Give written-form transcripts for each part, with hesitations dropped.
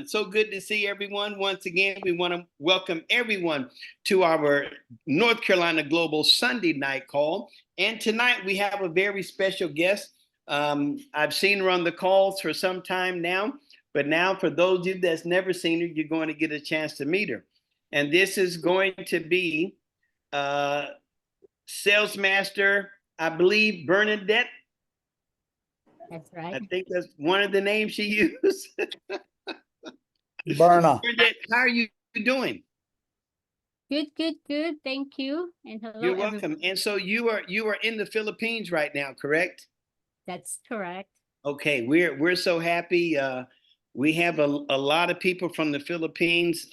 So good to see everyone. Once again, we want to welcome everyone to our North Carolina Global Sunday night call. And tonight we have a very special guest. I've seen her on the calls for some time now, but now for those of you that's never seen her, you're going to get a chance to meet her. And this is going to be Sales Master, I believe, Bernadith. That's right. I think that's one of the names she used. Berna. Bernadith, how are you doing? Good. Thank you. And hello, You're everyone. welcome. And so you are in the Philippines right now, correct? That's correct. Okay, we're so happy. We have a lot of people from the Philippines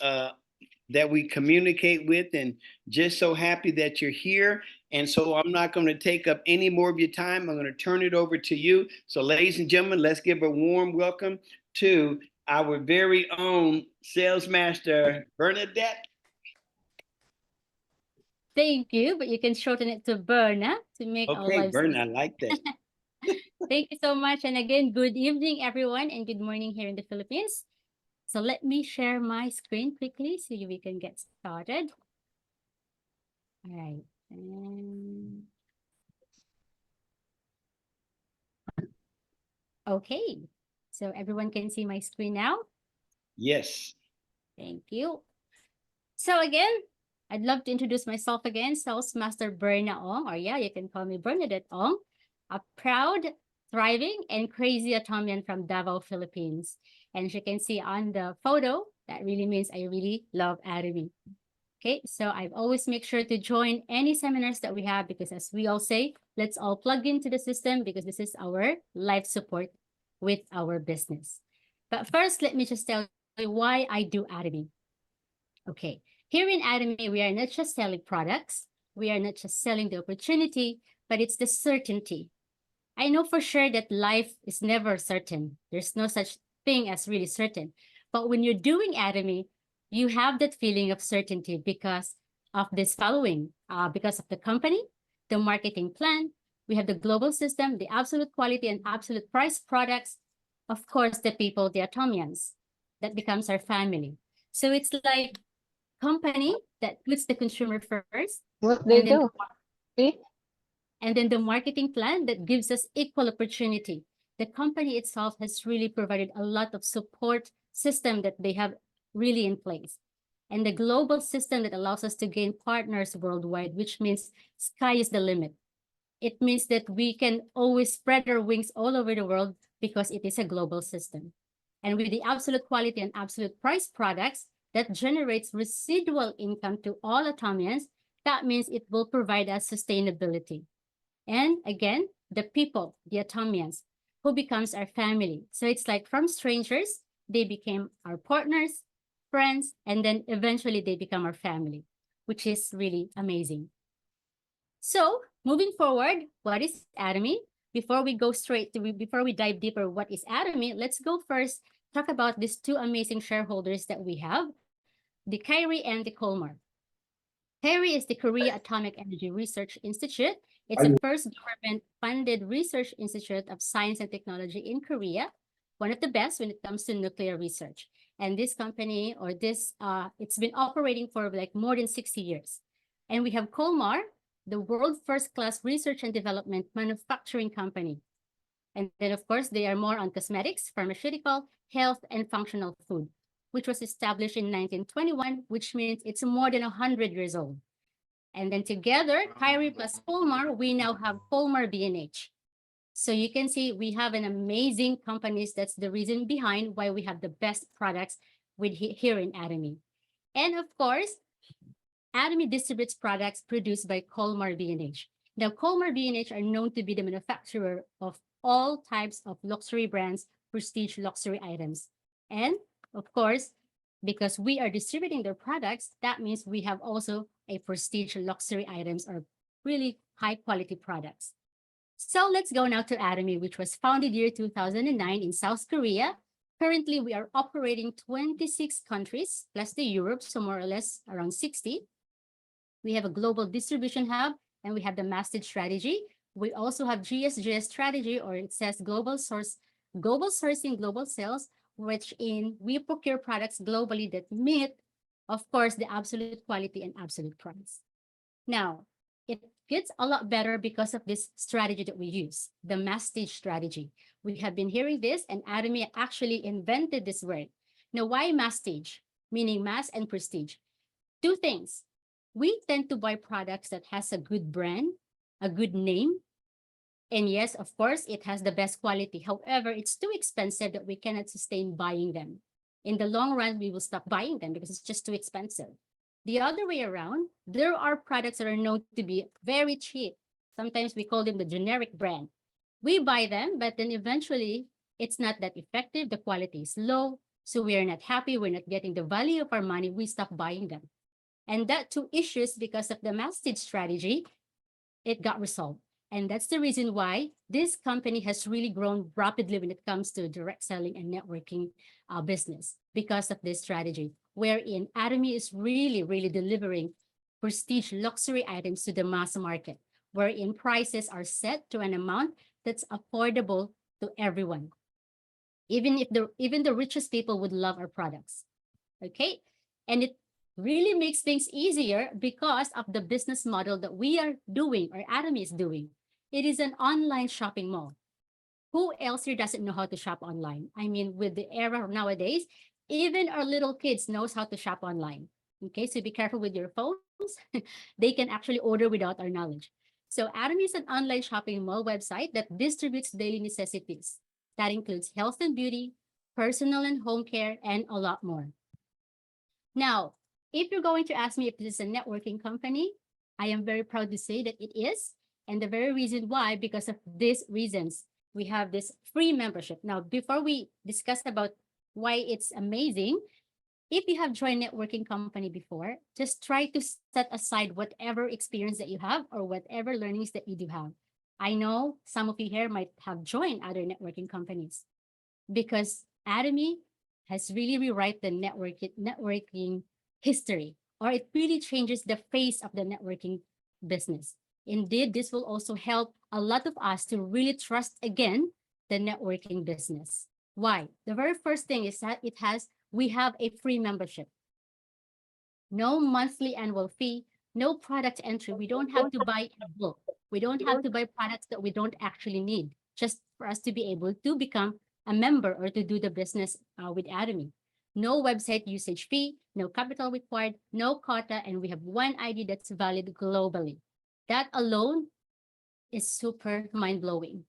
that we communicate with, and just so happy that you're here. And so I'm not going to take up any more of your time. I'm going to turn it over to you. So ladies and gentlemen, let's give a warm welcome to our very own Sales Master, Bernadith. Thank you, but you can shorten it to Berna to make our Okay, lives. Berna, I like that. Thank you so much. And again, good evening, everyone, and good morning here in the Philippines. So let me share my screen quickly so we can get started. All right. Okay. So everyone can see my screen now? Yes. Thank you. So again, I'd love to introduce myself again, Sales Master Bernadith Ong, or yeah, you can call me Bernadith Ong, a proud, thriving, and crazy Atomian from Davao, Philippines. And as you can see on the photo, that really means I really love Atomy. Okay, so I've always make sure to join any seminars that we have because as we all say, let's all plug into the system because this is our life support with our business. But first, let me just tell you why I do Atomy. Okay, here in Atomy, we are not just selling products, we are not just selling the opportunity, but it's the certainty. I know for sure that life is never certain. There's no such thing as really certain. But when you're doing Atomy, you have that feeling of certainty because of this following, because of the company, the marketing plan, we have the global system, the absolute quality and absolute price products, of course, the people, the Atomians, that becomes our family. So it's like company that puts the consumer first. What they do? See? And then the marketing plan that gives us equal opportunity. The company itself has really provided a lot of support system that they have really in place. And the global system that allows us to gain partners worldwide, which means sky is the limit. It means that we can always spread our wings all over the world because it is a global system. And with the absolute quality and absolute price products that generates residual income to all Atomians, that means it will provide us sustainability. And again, the people, the Atomians, who becomes our family. So it's like from strangers, they became our partners, friends, and then eventually they become our family, which is really amazing. So moving forward, what is Atomy? Before we dive deeper, what is Atomy? Let's go first talk about these two amazing shareholders that we have, the Kyrie and the Colmar. Kyrie is the Korea Atomic Energy Research Institute. It's the first government-funded research institute of science and technology in Korea, one of the best when it comes to nuclear research. And this company, or this, it's been operating for like more than 60 years. And we have Colmar, the world first-class research and development manufacturing company. And then, of course, they are more on cosmetics, pharmaceutical, health, and functional food, which was established in 1921, which means it's more than 100 years old. And then together, Kyrie plus Colmar, we now have Colmar B&H. So you can see we have an amazing companies. That's the reason behind why we have the best products with here in Atomy. And of course, Atomy distributes products produced by Colmar B&H. Now, Colmar B&H are known to be the manufacturer of all types of luxury brands, prestige luxury items. And of course, because we are distributing their products, that means we have also a prestige luxury items or really high quality products. So let's go now to Atomy, which was founded year 2009 in South Korea. Currently, we are operating 26 countries, plus the Europe, so more or less around 60. We have a global distribution hub, and we have the masthead strategy. We also have GSGS strategy, or it says global sourcing, global sales, which in we procure products globally that meet, of course, the absolute quality and absolute price. Now, it gets a lot better because of this strategy that we use, the mass stage strategy. We have been hearing this, and Atomy actually invented this word. Now, why mass stage? Meaning mass and prestige. Two things. We tend to buy products that has a good brand, a good name, and yes, of course, it has the best quality. However, it's too expensive that we cannot sustain buying them. In the long run, we will stop buying them because it's just too expensive. The other way around, there are products that are known to be very cheap. Sometimes we call them the generic brand. We buy them, but then eventually it's not that effective. The quality is low. So we are not happy. We're not getting the value of our money. We stop buying them. And that two issues, because of the mass stage strategy, it got resolved. And that's the reason why this company has really grown rapidly when it comes to direct selling and networking business because of this strategy, wherein Atomy is really delivering prestige luxury items to the mass market, wherein prices are set to an amount that's affordable to everyone. Even the richest people would love our products. Okay? And it really makes things easier because of the business model that we are doing, or Atomy is doing. It is an online shopping mall. Who else here doesn't know how to shop online? I mean, with the era nowadays, even our little kids knows how to shop online. Okay, so be careful with your phones. They can actually order without our knowledge. So Atomy is an online shopping mall website that distributes daily necessities. That includes health and beauty, personal and home care, and a lot more. Now, if you're going to ask me if this is a networking company, I am very proud to say that it is. And the very reason why, because of these reasons, we have this free membership. Now, before we discuss about why it's amazing, if you have joined networking company before, just try to set aside whatever experience that you have or whatever learnings that you do have. I know some of you here might have joined other networking companies because Atomy has really rewrite the networking history, or it really changes the face of the networking business. Indeed, this will also help a lot of us to really trust again the networking business. Why? The very first thing is that we have a free membership. No monthly annual fee, no product entry. We don't have to buy a book. We don't have to buy products that we don't actually need, just for us to be able to become a member or to do the business with Atomy. No website usage fee, no capital required, no quota, and we have one ID that's valid globally. That alone is super mind-blowing.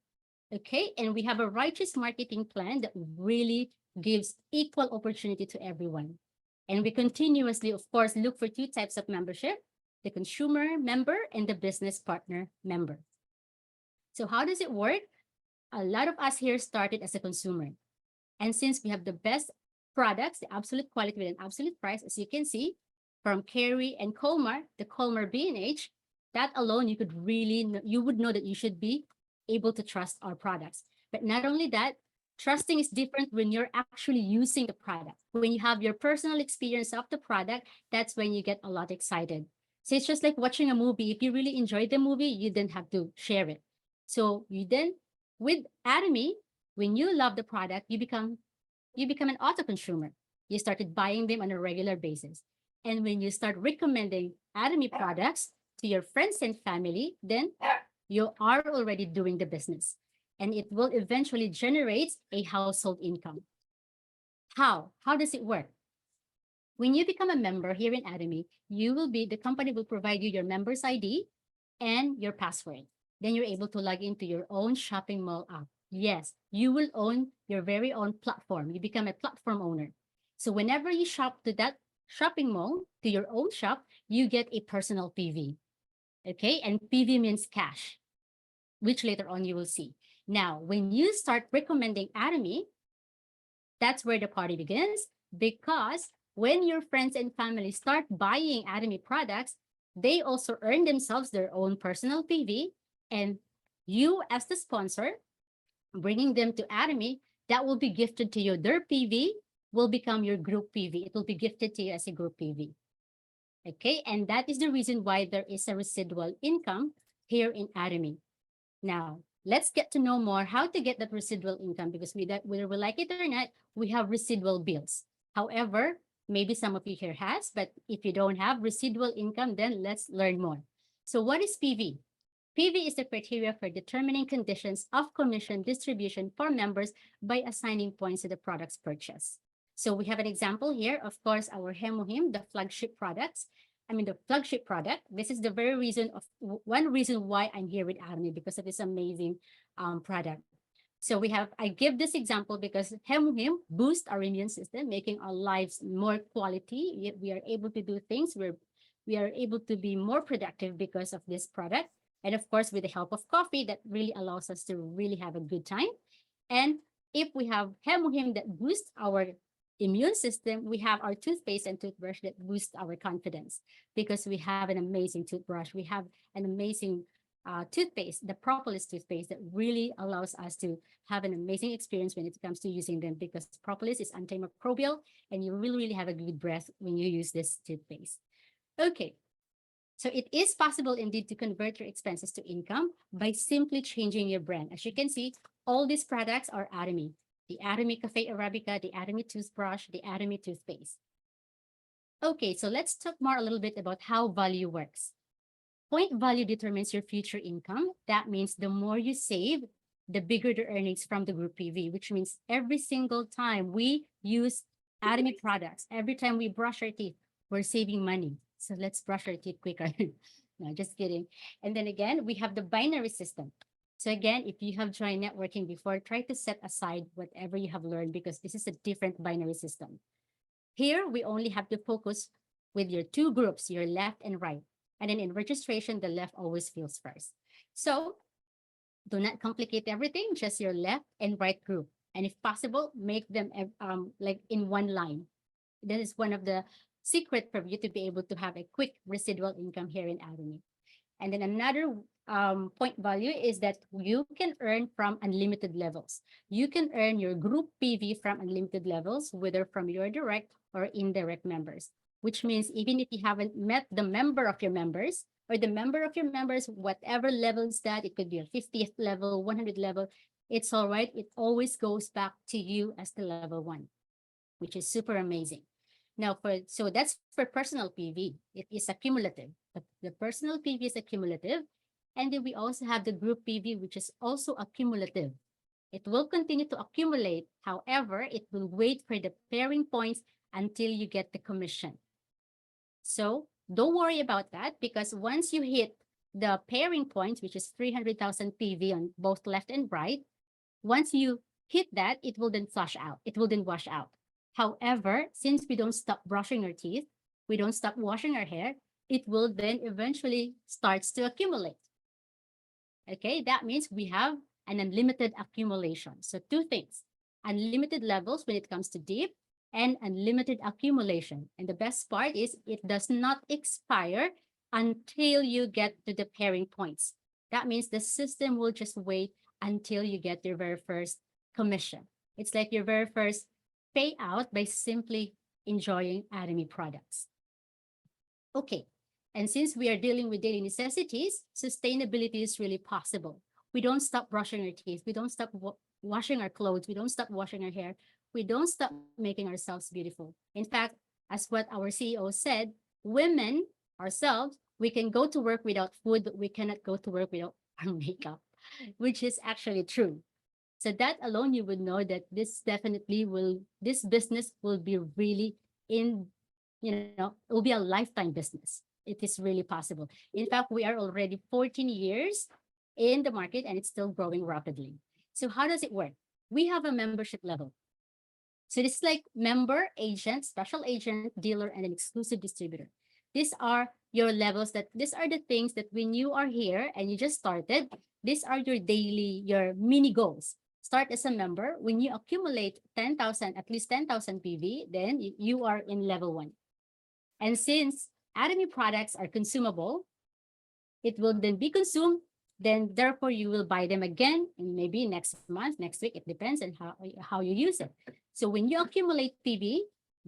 Okay, and we have a righteous marketing plan that really gives equal opportunity to everyone. And we continuously, of course, look for two types of membership, the consumer member and the business partner member. So how does it work? A lot of us here started as a consumer. And since we have the best products, the absolute quality with an absolute price, as you can see, from Kerry and Colmar, the Colmar B&H, that alone, you would know that you should be able to trust our products. But not only that, trusting is different when you're actually using the product. When you have your personal experience of the product, that's when you get a lot excited. So it's just like watching a movie. If you really enjoyed the movie, you then have to share it. So you then, with Atomy, when you love the product, you become an auto consumer. You started buying them on a regular basis. And when you start recommending Atomy products to your friends and family, then you are already doing the business. And it will eventually generate a household income. How? How does it work? When you become a member here in Atomy, the company will provide you your member's ID and your password. Then you're able to log into your own shopping mall app. Yes, you will own your very own platform. You become a platform owner. So whenever you shop to that shopping mall, to your own shop, you get a personal PV. Okay, and PV means cash, which later on you will see. Now, when you start recommending Atomy, that's where the party begins, because when your friends and family start buying Atomy products, they also earn themselves their own personal PV, and you as the sponsor, bringing them to Atomy, that will be gifted to you. Their PV will become your group PV. It will be gifted to you as a group PV. Okay, and that is the reason why there is a residual income here in Atomy. Now, let's get to know more how to get that residual income, because whether we like it or not, we have residual bills. However, maybe some of you here has, but if you don't have residual income, then let's learn more. So what is PV? PV is the criteria for determining conditions of commission distribution for members by assigning points to the products purchased. So we have an example here, of course, our Hemuhim, the flagship products. The flagship product. This is the very reason of one reason why I'm here with Atomy, because of this amazing product. So I give this example because Hemuhim boosts our immune system, making our lives more quality. We are able to do things. We are able to be more productive because of this product. And of course, with the help of coffee, that really allows us to really have a good time. And if we have Hemuhim that boosts our immune system, we have our toothpaste and toothbrush that boost our confidence, because we have an amazing toothbrush. We have an amazing toothpaste, the propolis toothpaste, that really allows us to have an amazing experience when it comes to using them, because propolis is antimicrobial and you really have a good breath when you use this toothpaste. Okay. So it is possible indeed to convert your expenses to income by simply changing your brand. As you can see, all these products are Atomy. The Atomy Cafe Arabica, the Atomy toothbrush, the Atomy toothpaste. Okay, so let's talk more a little bit about how value works. Point value determines your future income. That means the more you save, the bigger the earnings from the group PV, which means every single time we use Atomy products, every time we brush our teeth, we're saving money. So let's brush our teeth quicker. No, just kidding. And then again, we have the binary system. So again, if you have joined networking before, try to set aside whatever you have learned, because this is a different binary system. Here, we only have to focus with your two groups, your left and right. And then in registration, the left always feels first. So do not complicate everything, just your left and right group. And if possible, make them like in one line. That is one of the secret for you to be able to have a quick residual income here in Atomy. And then another point value is that you can earn from unlimited levels. You can earn your group PV from unlimited levels, whether from your direct or indirect members, which means even if you haven't met the member of your members or the member of your members, whatever levels that, it could be a 50th level, 100 level, it's all right. It always goes back to you as the level 1, which is super amazing. Now, so that's for personal PV. It is accumulative. The personal PV is accumulative. And then we also have the group PV, which is also accumulative. It will continue to accumulate. However, it will wait for the pairing points until you get the commission. So don't worry about that, because once you hit the pairing points, which is 300,000 PV on both left and right, once you hit that, it will then flush out. It will then wash out. However, since we don't stop brushing our teeth, we don't stop washing our hair, it will then eventually starts to accumulate. Okay, that means we have an unlimited accumulation. So two things, unlimited levels when it comes to dip and unlimited accumulation. And the best part is it does not expire until you get to the pairing points. That means the system will just wait until you get your very first commission. It's like your very first payout by simply enjoying Atomy products. Okay, and since we are dealing with daily necessities, sustainability is really possible. We don't stop brushing our teeth. We don't stop washing our clothes. We don't stop washing our hair. We don't stop making ourselves beautiful. In fact, as what our CEO said, women ourselves, we can go to work without food, but we cannot go to work without our makeup, which is actually true. So that alone, you would know that this business will be really it will be a lifetime business. It is really possible. In fact, we are already 14 years in the market and it's still growing rapidly. So how does it work? We have a membership level. So this is like member, agent, special agent, dealer, and an exclusive distributor. These are your levels these are the things that when you are here and you just started, these are your mini goals. Start as a member. When you accumulate 10,000, at least 10,000 PV, then you are in level 1. And since Atomy products are consumable, it will then be consumed. Then therefore you will buy them again, and maybe next month, next week, it depends on how you use it. So when you accumulate PV,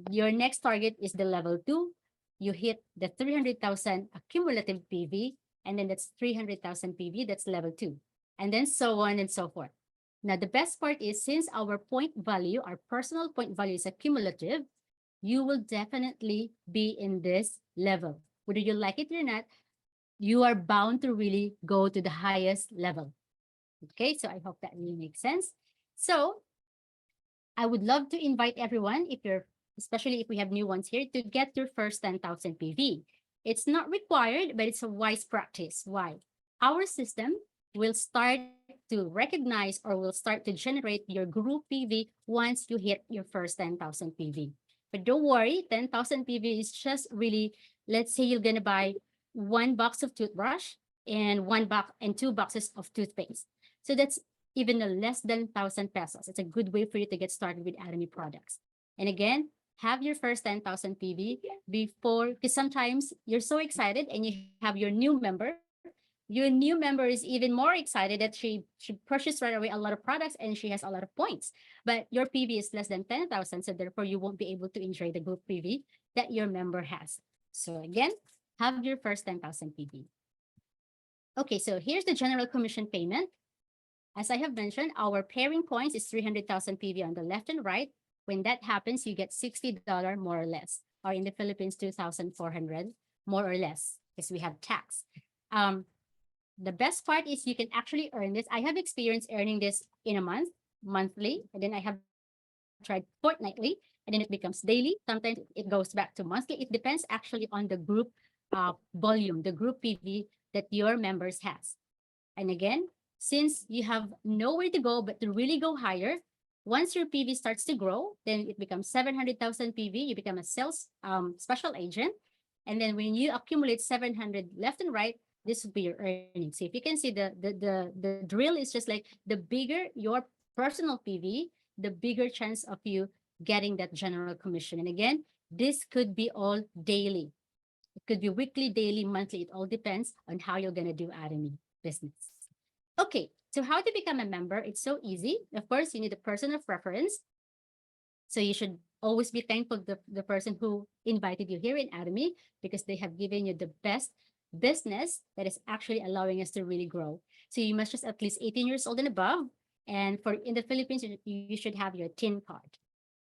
your next target is the level 2. You hit the 300,000 accumulative PV, and then that's 300,000 PV, that's level 2. and then so on and so forth. Now, the best part is since our point value, our personal point value is accumulative, you will definitely be in this level. Whether you like it or not, you are bound to really go to the highest level. Okay, so I hope that really makes sense. So I would love to invite everyone, if you're, especially if we have new ones here, to get your first 10,000 PV. It's not required, but it's a wise practice. Why? Our system will start to recognize or will start to generate your group PV once you hit your first 10,000 PV. But don't worry, 10,000 PV is just really, let's say you're gonna buy 1 box of toothbrush and 1 box and 2 boxes of toothpaste. So that's even a less than 1,000 pesos. It's a good way for you to get started with Atomy products. And again, have your first 10,000 PV before, because sometimes you're so excited and you have your new member. Your new member is even more excited that she purchased right away a lot of products and she has a lot of points. But your PV is less than 10,000, so therefore you won't be able to enjoy the group PV that your member has. So again, have your first 10,000 PV. Okay, so here's the general commission payment. As I have mentioned, our pairing points is 300,000 PV on the left and right. When that happens, you get $60 more or less, or in the Philippines, 2,400 more or less, because we have tax. The best part is you can actually earn this. I have experience earning this in a month, monthly, and then I have tried fortnightly, and then it becomes daily. Sometimes it goes back to monthly. It depends actually on the group volume, the group PV that your members has. And again, since you have nowhere to go but to really go higher, once your PV starts to grow, then it becomes 700,000 PV. You become a sales special agent. And then when you accumulate 700 left and right, this will be your earnings. So if you can see the drill is just like the bigger your personal PV, the bigger chance of you getting that general commission. And again, this could be all daily. It could be weekly, daily, monthly. It all depends on how you're going to do Atomy business. Okay, so how to become a member? It's so easy. Of course, you need a person of reference. So you should always be thankful to the person who invited you here in Atomy because they have given you the best business that is actually allowing us to really grow. So you must just at least 18 years old and above. And for in the Philippines, you should have your TIN card.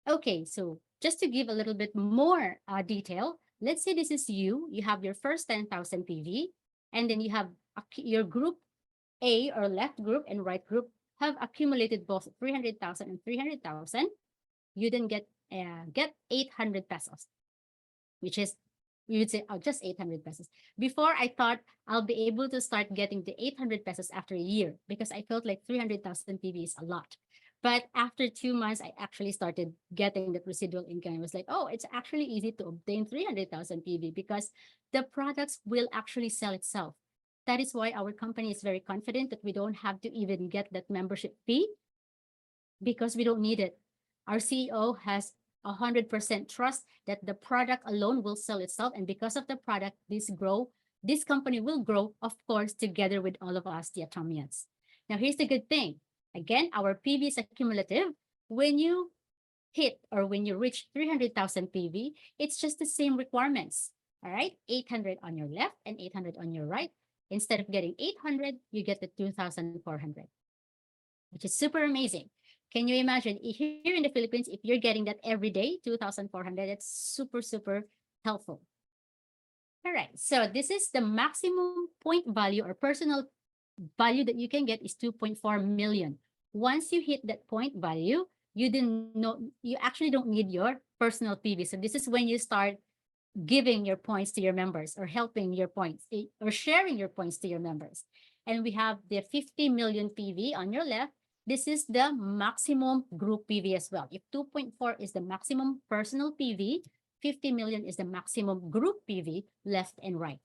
Okay, so just to give a little bit more detail, let's say this is you. You have your first 10,000 PV, and then you have your group A or left group and right group have accumulated both 300,000 and 300,000. You then get 800 pesos, which is, we would say, oh, just 800 pesos. Before, I thought I'll be able to start getting the 800 pesos after a year because I felt like 300,000 PV is a lot. But after 2 months, I actually started getting that residual income. I was like, oh, it's actually easy to obtain 300,000 PV because the products will actually sell itself. That is why our company is very confident that we don't have to even get that membership fee because we don't need it. Our CEO has 100% trust that the product alone will sell itself. And because of the product, this company will grow, of course, together with all of us, the Atomians. Now, here's the good thing. Again, our PV is accumulative. When you hit or when you reach 300,000 PV, it's just the same requirements. All right, 800 on your left and 800 on your right. Instead of getting 800, you get the 2,400, which is super amazing. Can you imagine here in the Philippines, if you're getting that every day, 2,400, it's super, super helpful. All right, so this is the maximum point value or personal value that you can get is 2.4 million. Once you hit that point value, you actually don't need your personal PV. So this is when you start giving your points to your members or helping your points or sharing your points to your members. And we have the 50 million PV on your left. This is the maximum group PV as well. If 2.4 is the maximum personal PV, 50 million is the maximum group PV left and right.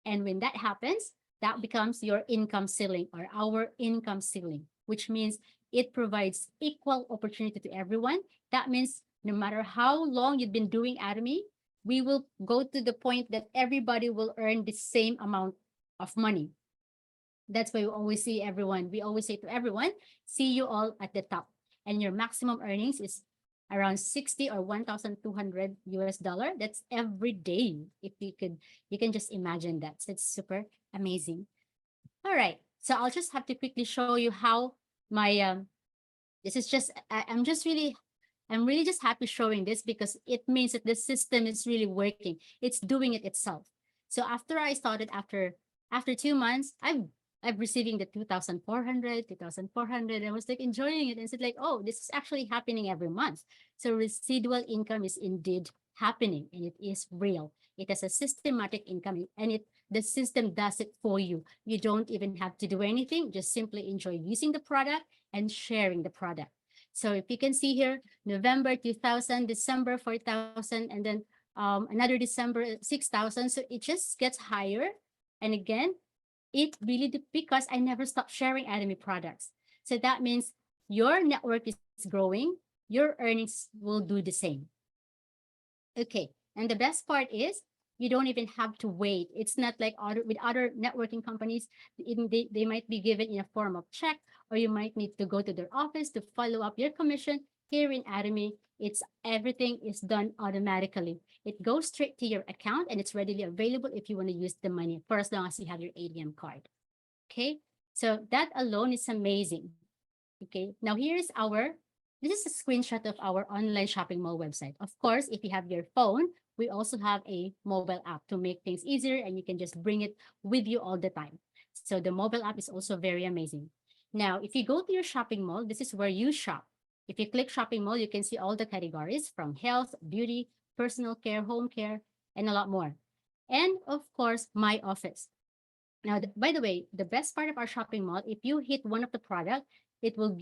And when that happens, that becomes your income ceiling or our income ceiling, which means it provides equal opportunity to everyone. That means no matter how long you've been doing Atomy, we will go to the point that everybody will earn the same amount of money. That's why we always say to everyone, see you all at the top. And your maximum earnings is around 60 or 1,200 US dollar. That's every day. If you can just imagine that. So it's super amazing. All right. So I'll just have to quickly show you how my this is just I'm really just happy showing this because it means that the system is really working. It's doing it itself. So after I started after 2 months, I'm receiving the 2,400. I was like enjoying it and said like, oh, this is actually happening every month. So residual income is indeed happening and it is real. It has a systematic income and the system does it for you. You don't even have to do anything, just simply enjoy using the product and sharing the product. So if you can see here, November 2,000, December 4,000, and then another December 6,000. So it just gets higher. And again, it really because I never stopped sharing Atomy products. So that means your network is growing, your earnings will do the same. Okay, and the best part is you don't even have to wait. It's not like with other networking companies, they might be given in a form of check, or you might need to go to their office to follow up your commission. Here in Atomy, everything is done automatically. It goes straight to your account and it's readily available if you want to use the money for as long as you have your ATM card. Okay, so that alone is amazing. Okay, now this is a screenshot of our online shopping mall website. Of course, if you have your phone, we also have a mobile app to make things easier and you can just bring it with you all the time. So the mobile app is also very amazing. Now, if you go to your shopping mall, this is where you shop. If you click shopping mall, you can see all the categories from health, beauty, personal care, home care, and a lot more. And of course, my office. Now, by the way, the best part of our shopping mall, if you hit one of the product, it will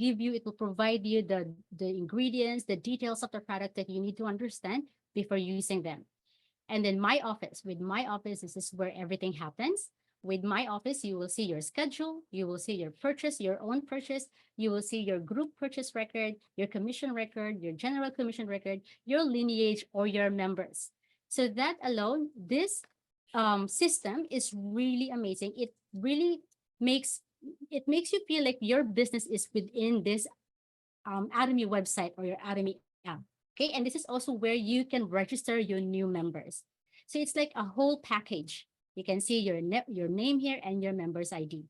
provide you the ingredients, the details of the product that you need to understand before using them. And then with my office, this is where everything happens. With my office, you will see your schedule, you will see your purchase, your own purchase, you will see your group purchase record, your commission record, your general commission record, your lineage, or your members. So that alone, this system is really amazing. It really makes you feel like your business is within this Atomy website or your Atomy app. Okay, and this is also where you can register your new members. So it's like a whole package. You can see your name here and your member's ID.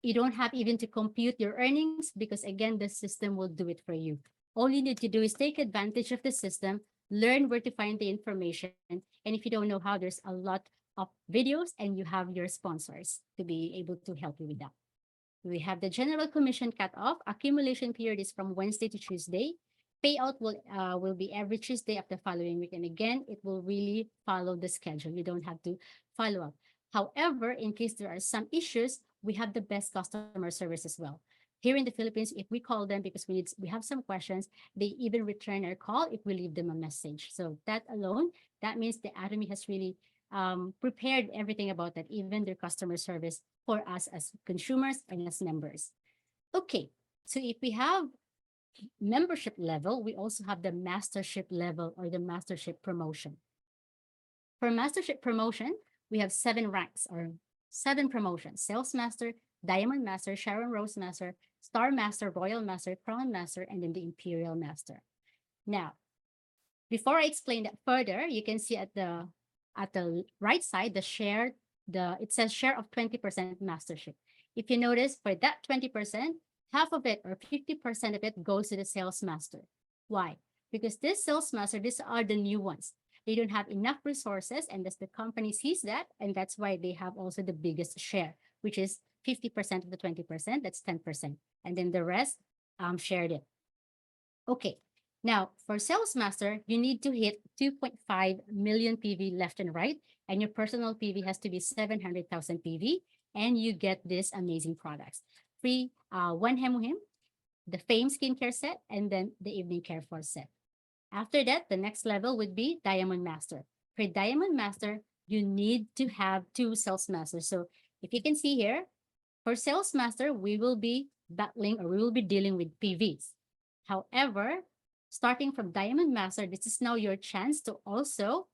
You don't have even to compute your earnings because again, the system will do it for you. All you need to do is take advantage of the system, learn where to find the information. And if you don't know how, there's a lot of videos and you have your sponsors to be able to help you with that. We have the general commission cutoff. Accumulation period is from Wednesday to Tuesday. Payout will be every Tuesday of the following week. And again, it will really follow the schedule. You don't have to follow up. However, in case there are some issues, we have the best customer service as well. Here in the Philippines, if we call them because we have some questions, they even return our call if we leave them a message. So that alone, that means the Atomy has really prepared everything about that, even their customer service for us as consumers and as members. Okay, so if we have membership level, we also have the mastership level or the mastership promotion. For mastership promotion, we have 7 ranks or 7 promotions: Sales Master, Diamond Master, Sharon Rose Master, Star Master, Royal Master, Crown Master, and then the Imperial Master. Now, before I explain that further, you can see at the right side, it says share of 20% mastership. If you notice, for that 20%, half of it or 50% of it goes to the sales master. Why? Because this sales master, these are the new ones. They don't have enough resources, and the company sees that, and that's why they have also the biggest share, which is 50% of the 20%, that's 10%. And then the rest shared it. Okay. Now, for Sales Master, you need to hit 2.5 million PV left and right, and your personal PV has to be 700,000 PV, and you get these amazing products. Free 1 Hemuhim, the Fame Skincare set, and then the Evening Care Force set. After that, the next level would be Diamond Master. For Diamond Master, you need to have 2 Sales Masters. So if you can see here, for Sales Master, we will be dealing with PVs. However, starting from Diamond Master, this is now your chance to also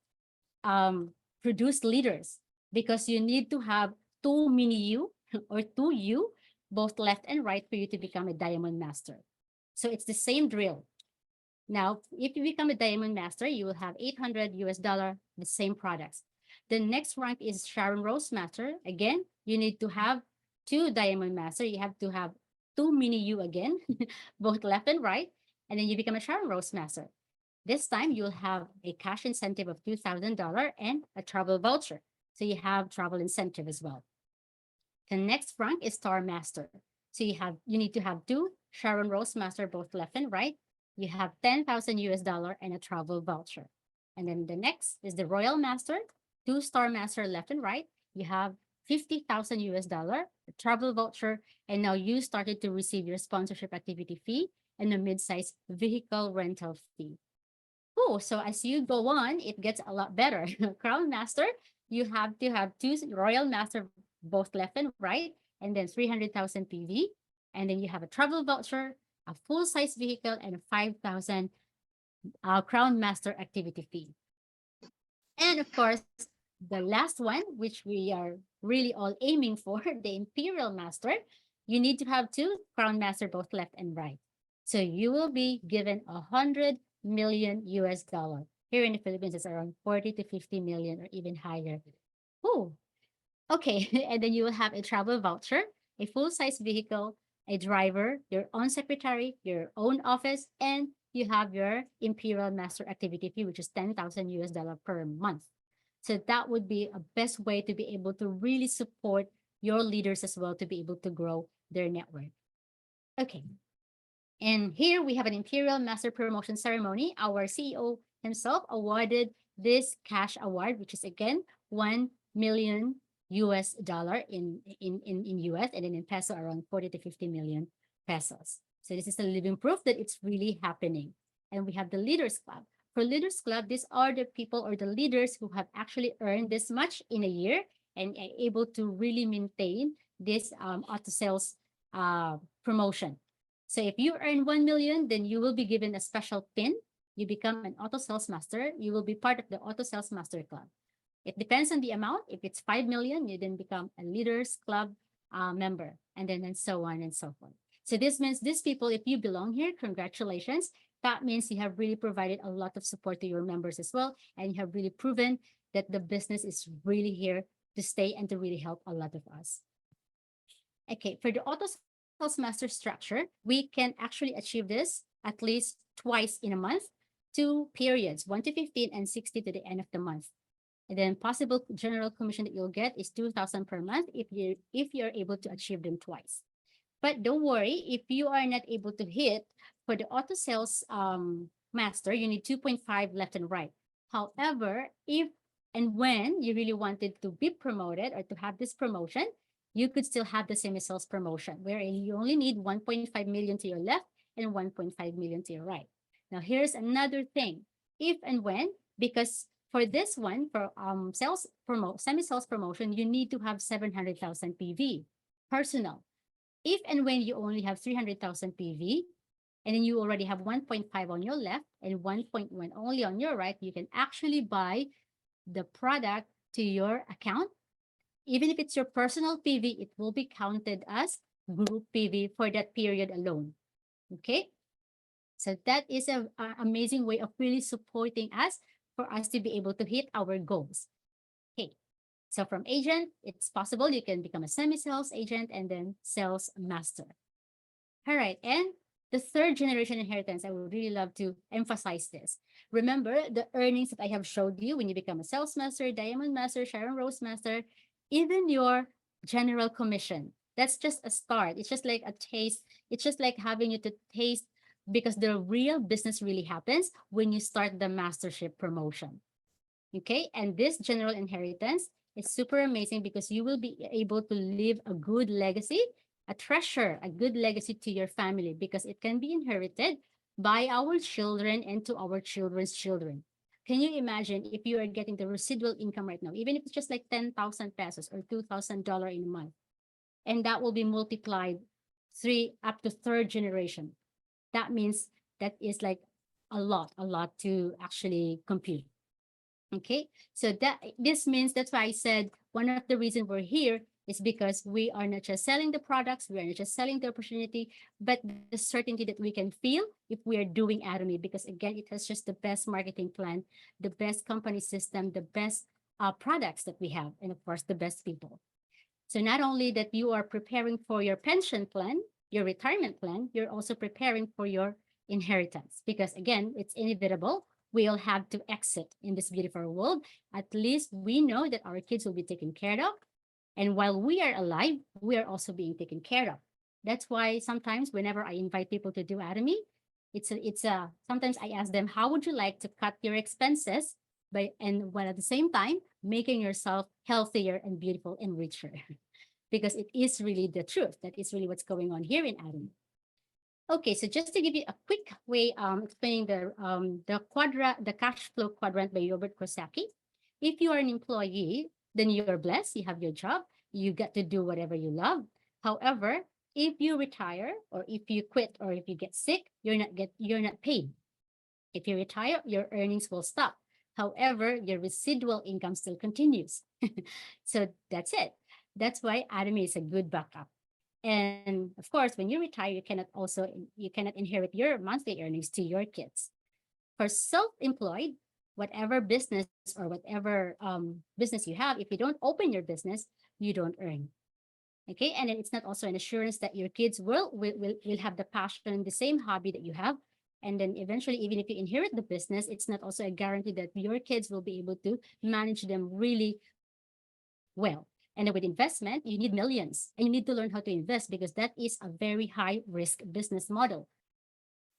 produce leaders, because you need to have 2 mini you or 2 you, both left and right, for you to become a Diamond Master. So it's the same drill. Now, if you become a Diamond Master, you will have $800 US, the same products. The next rank is Sharon Rose Master. Again, you need to have two Diamond Master, you have to have two mini U again, both left and right, and then you become a Sharon Rose Master. This time you'll have a cash incentive of $2,000 and a travel voucher. So you have travel incentive as well. The next rank is Star Master. So you need to have two Sharon Rose Master, both left and right. You have 10,000 US dollar and a travel voucher. And then the next is the Royal Master, two Star Master left and right. You have 50,000 US dollar, a travel voucher, and now you started to receive your sponsorship activity fee and a mid-size vehicle rental fee. Oh, so as you go on, it gets a lot better. Crown Master, you have to have two Royal Master, both left and right, and then 300,000 PV. And then you have a travel voucher, a full-size vehicle, and a 5,000 Crown Master activity fee. And of course, the last one, which we are really all aiming for, the Imperial Master, you need to have two Crown Master, both left and right. So you will be given 100 million US dollar. Here in the Philippines, it's around 40 to 50 million or even higher. Oh, okay. And then you will have a travel voucher, a full-size vehicle, a driver, your own secretary, your own office, and you have your Imperial Master activity fee, which is 10,000 US dollar per month. So that would be a best way to be able to really support your leaders as well to be able to grow their network. Okay. And here we have an Imperial Master Promotion Ceremony. Our CEO himself awarded this cash award, which is again 1 million US dollar in US, and then in peso around 40 to 50 million pesos. So this is a living proof that it's really happening. And we have the Leaders Club. For Leaders Club, these are the people or the leaders who have actually earned this much in a year and are able to really maintain this auto sales promotion. So if you earn 1 million, then you will be given a special pin. You become an auto sales master. You will be part of the auto sales master club. It depends on the amount. If it's 5 million, you then become a Leaders Club member, and then and so on and so forth. So this means these people, if you belong here, congratulations. That means you have really provided a lot of support to your members as well, and you have really proven that the business is really here to stay and to really help a lot of us. Okay, for the auto sales master structure, we can actually achieve this at least twice in a month, 2 periods, 1 to 15 and 60 to the end of the month. And then possible general commission that you'll get is 2,000 per month if you're able to achieve them twice. But don't worry, if you are not able to hit for the auto sales master, you need 2.5 left and right. However, if and when you really wanted to be promoted or to have this promotion, you could still have the semi-sales promotion, wherein you only need 1.5 million to your left and 1.5 million to your right. Now, here's another thing. If and when, because for this one, for semi-sales promotion, you need to have 700,000 PV personal. If and when you only have 300,000 PV, and then you already have 1.5 on your left and 1.1 only on your right, you can actually buy the product to your account. Even if it's your personal PV, it will be counted as group PV for that period alone. Okay? So that is an amazing way of really supporting us for us to be able to hit our goals. Okay. So from agent, it's possible you can become a semi-sales agent and then sales master. All right. And the third generation inheritance, I would really love to emphasize this. Remember the earnings that I have showed you when you become a sales master, diamond master, Sharon Rose master, even your general commission. That's just a start. It's just like a taste. It's just like having you to taste, because the real business really happens when you start the mastership promotion. Okay. And this general inheritance is super amazing because you will be able to leave a good legacy, a treasure, a good legacy to your family, because it can be inherited by our children and to our children's children. Can you imagine if you are getting the residual income right now, even if it's just like 10,000 pesos or $2,000 in a month, and that will be multiplied up to third generation. That means that is like a lot to actually compute. Okay, so this means, that's why I said one of the reasons we're here is because we are not just selling the products, we are not just selling the opportunity, but the certainty that we can feel if we are doing Atomy, because again, it has just the best marketing plan, the best company system, the best products that we have, and of course, the best people. So not only that you are preparing for your pension plan, your retirement plan, you're also preparing for your inheritance, because again, it's inevitable. We all have to exit in this beautiful world. At least we know that our kids will be taken care of. And while we are alive, we are also being taken care of. That's why sometimes whenever I invite people to do Atomy, sometimes I ask them, how would you like to cut your expenses and while at the same time making yourself healthier and beautiful and richer? Because it is really the truth. That is really what's going on here in Atomy. Okay, so just to give you a quick way explaining the cash flow quadrant by Robert Kiyosaki. If you are an employee, then you're blessed. You have your job. You get to do whatever you love. However, if you retire or if you quit or if you get sick, you're not paid. If you retire, your earnings will stop. However, your residual income still continues. So that's it. That's why Atomy is a good backup. And of course, when you retire, you cannot inherit your monthly earnings to your kids. For self-employed, whatever business or whatever business you have, if you don't open your business, you don't earn. Okay, and then it's not also an assurance that your kids will have the passion, the same hobby that you have. And then eventually, even if you inherit the business, it's not also a guarantee that your kids will be able to manage them really well. And then with investment, you need millions and you need to learn how to invest because that is a very high risk business model.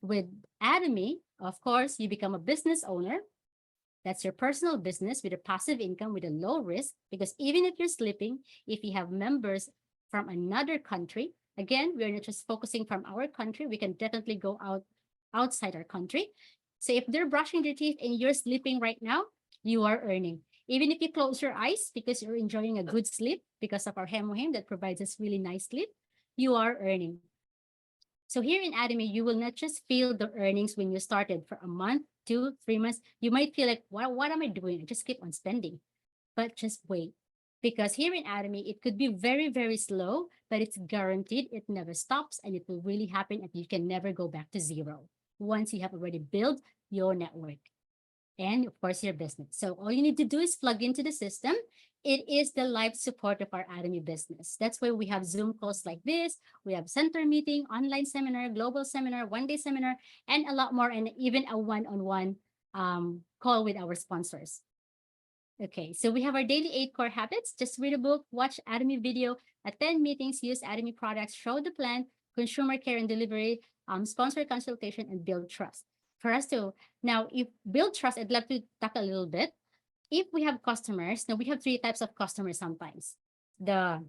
With Atomy, of course, you become a business owner. That's your personal business with a passive income with a low risk, because even if you're sleeping, if you have members from another country, again, we're not just focusing from our country, we can definitely go outside our country. So if they're brushing their teeth and you're sleeping right now, you are earning. Even if you close your eyes because you're enjoying a good sleep because of our Hemohem that provides us really nice sleep, you are earning. So here in Atomy, you will not just feel the earnings when you started for a month, 2, 3 months. You might feel like, what am I doing? I just keep on spending. But just wait. Because here in Atomy, it could be very, very slow, but it's guaranteed. It never stops and it will really happen and you can never go back to zero once you have already built your network and of course your business. So all you need to do is plug into the system. It is the live support of our Atomy business. That's why we have Zoom calls like this. We have center meeting, online seminar, global seminar, one-day seminar, and a lot more, and even a one-on-one call with our sponsors. Okay, so we have our daily 8 core habits. Just read a book, watch Atomy video, attend meetings, use Atomy products, show the plan, consumer care and delivery, sponsor consultation, and build trust. For us to, now, if build trust, I'd love to talk a little bit. If we have customers, now we have 3 types of customers sometimes. The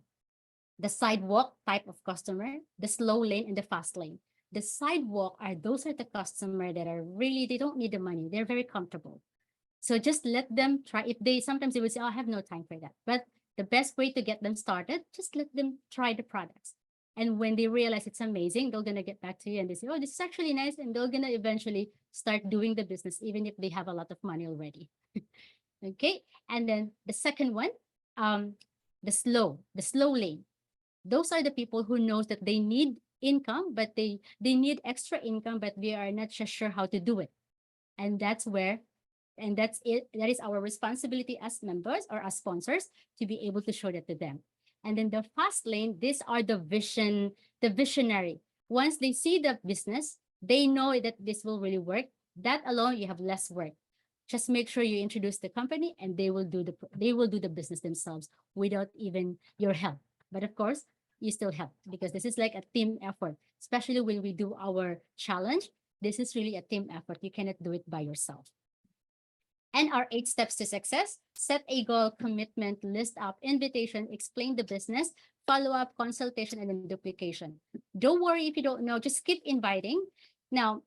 sidewalk type of customer, the slow lane, and the fast lane. The sidewalk those are the customer that are really, they don't need the money. They're very comfortable. So just let them try. Sometimes they will say, oh, I have no time for that. But the best way to get them started, just let them try the products. And when they realize it's amazing, they're going to get back to you and they say, oh, this is actually nice. And they're going to eventually start doing the business, even if they have a lot of money already. Okay. And then the second one, the slow lane. Those are the people who knows that they need income, but they need extra income, but they are not just sure how to do it. And that's it. That is our responsibility as members or as sponsors to be able to show that to them. And then the fast lane, these are the visionary. Once they see the business, they know that this will really work. That alone, you have less work. Just make sure you introduce the company and they will do the business themselves without even your help. But of course, you still help because this is like a team effort, especially when we do our challenge. This is really a team effort. You cannot do it by yourself. And our 8 steps to success: set a goal, commitment, list up, invitation, explain the business, follow up, consultation, and then duplication. Don't worry if you don't know, just keep inviting. Now,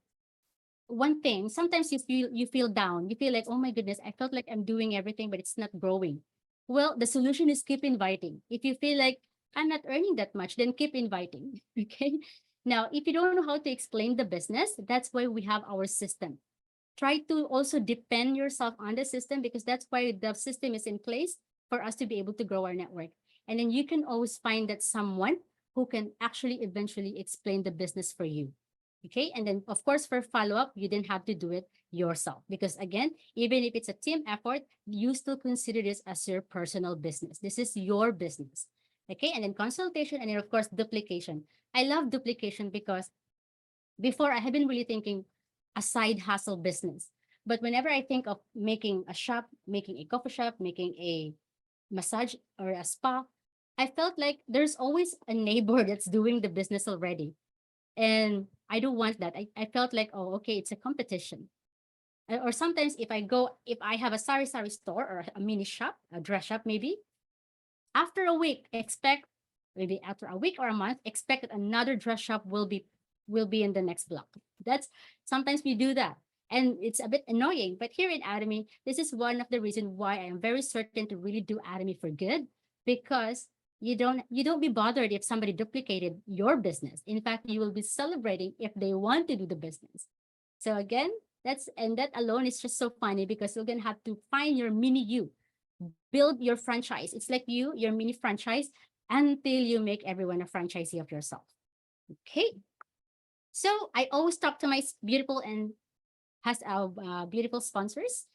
one thing, sometimes you feel down. You feel like, oh my goodness, I felt like I'm doing everything, but it's not growing. Well, the solution is keep inviting. If you feel like I'm not earning that much, then keep inviting. Okay. Now, if you don't know how to explain the business, that's why we have our system. Try to also depend yourself on the system because that's why the system is in place for us to be able to grow our network. And then you can always find that someone who can actually eventually explain the business for you. Okay. And then of course, for follow-up, you didn't have to do it yourself because again, even if it's a team effort, you still consider this as your personal business. This is your business. Okay, and then consultation, and then of course duplication. I love duplication because before I have been really thinking a side hustle business. But whenever I think of making a shop, making a coffee shop, making a massage or a spa, I felt like there's always a neighbor that's doing the business already. And I don't want that. I felt like, oh, okay, it's a competition. Or sometimes if I have a sari store or a mini shop, a dress shop maybe, after a week, expect maybe after a week or a month, expect that another dress shop will be in the next block. That's sometimes we do that. And it's a bit annoying. But here in Atomy, this is one of the reasons why I am very certain to really do Atomy for good, because you don't be bothered if somebody duplicated your business. In fact, you will be celebrating if they want to do the business. So again, that alone is just so funny because you're gonna have to find your mini you, build your franchise. It's like your mini franchise until you make everyone a franchisee of yourself. Okay. So I always talk to my beautiful and has beautiful sponsors.